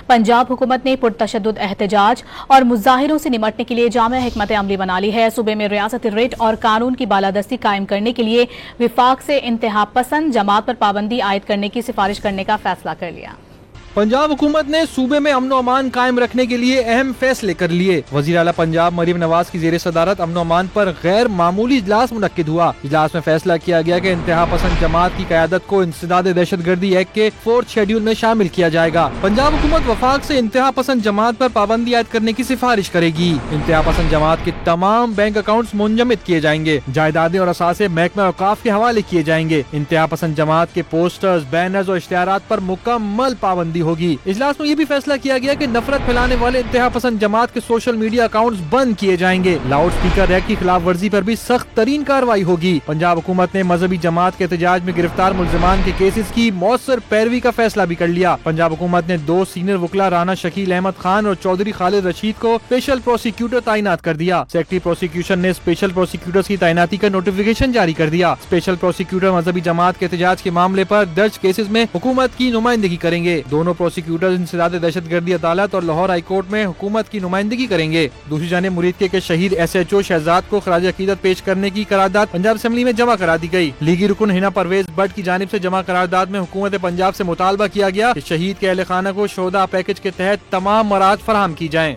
पंजाब हुकूमत ने पुरतशद्दुद एहतजाज और मुजाहिरों से निमटने के लिए जामे हिकमत अमली बना ली है। सूबे में रियासती रेट और कानून की बालादस्ती कायम करने के लिए विफाक से इंतहा पसंद जमात पर पाबंदी आयद करने की सिफारिश करने का फैसला कर लिया। पंजाब हुकूमत ने सूबे में अमन अमान कायम रखने के लिए अहम फैसले कर लिए। वजीर आला पंजाब मरीम नवाज की जेर सदारत अमन अमान पर गैर मामूली इजलास मुनक्किद हुआ। इजलास में फैसला किया गया कि इंतहा पसंद जमात की क़यादत को इंसदाद दहशत गर्दी एक्ट के 4th शेड्यूल में शामिल किया जाएगा। पंजाब हुकूमत वफाक से इंतहा पसंद जमात पर पाबंदी आयद करने की सिफारिश करेगी। इंतहा पसंद जमात के तमाम बैंक अकाउंट मुंजमद किए जाएंगे। जायदादें और असासे महकमा औकाफ के हवाले किए जाएंगे। इंतहा पसंद जमात के पोस्टर्स, बैनर्स और इश्तिहारात पर मुकम्मल पाबंदी होगी। इजलास में ये भी फैसला किया गया कि नफरत फैलाने वाले इंतहा पसंद जमात के सोशल मीडिया अकाउंट्स बंद किए जाएंगे। लाउड स्पीकर एक्ट की खिलाफ वर्जी पर भी सख्त तरीन कार्रवाई होगी। पंजाब हुकूमत ने मजहबी जमात के एहतजाज में गिरफ्तार मुल्जिमान के केसेस की मौसर पैरवी का फैसला भी कर लिया। पंजाब हुकूमत ने 2 सीनियर वकला राना शकील अहमद खान और चौधरी खालिद रशीद को स्पेशल प्रोसिक्यूटर तैनात कर दिया। सेक्रेटरी प्रोसिक्यूशन ने स्पेशल प्रोसिक्यूटर्स की तैनाती का नोटिफिकेशन जारी कर दिया। स्पेशल प्रोसिक्यूटर मजहबी जमात के एहतजाज के मामले पर दर्ज केसेस में हुकूमत की नुमाइंदगी करेंगे। दोनों प्रोसिक्यूटर इंसदाद दहशतगर्दी अदालत और लाहौर हाई कोर्ट में हुकूमत की नुमाइंदगी करेंगे। दूसरी जानिब मुरीद के शहीद SHO शहजाद को खराज अकीदत पेश करने की करारदाद पंजाब असेंबली में जमा करा दी गई। लीगी रुकन हिना परवेज भट्ट की जानिब से जमा करारदाद में हुकूमत पंजाब से मुतालबा किया गया कि शहीद के अहल खाना को शोहदा पैकेज के तहत तमाम मराहत फराहम की जाएं।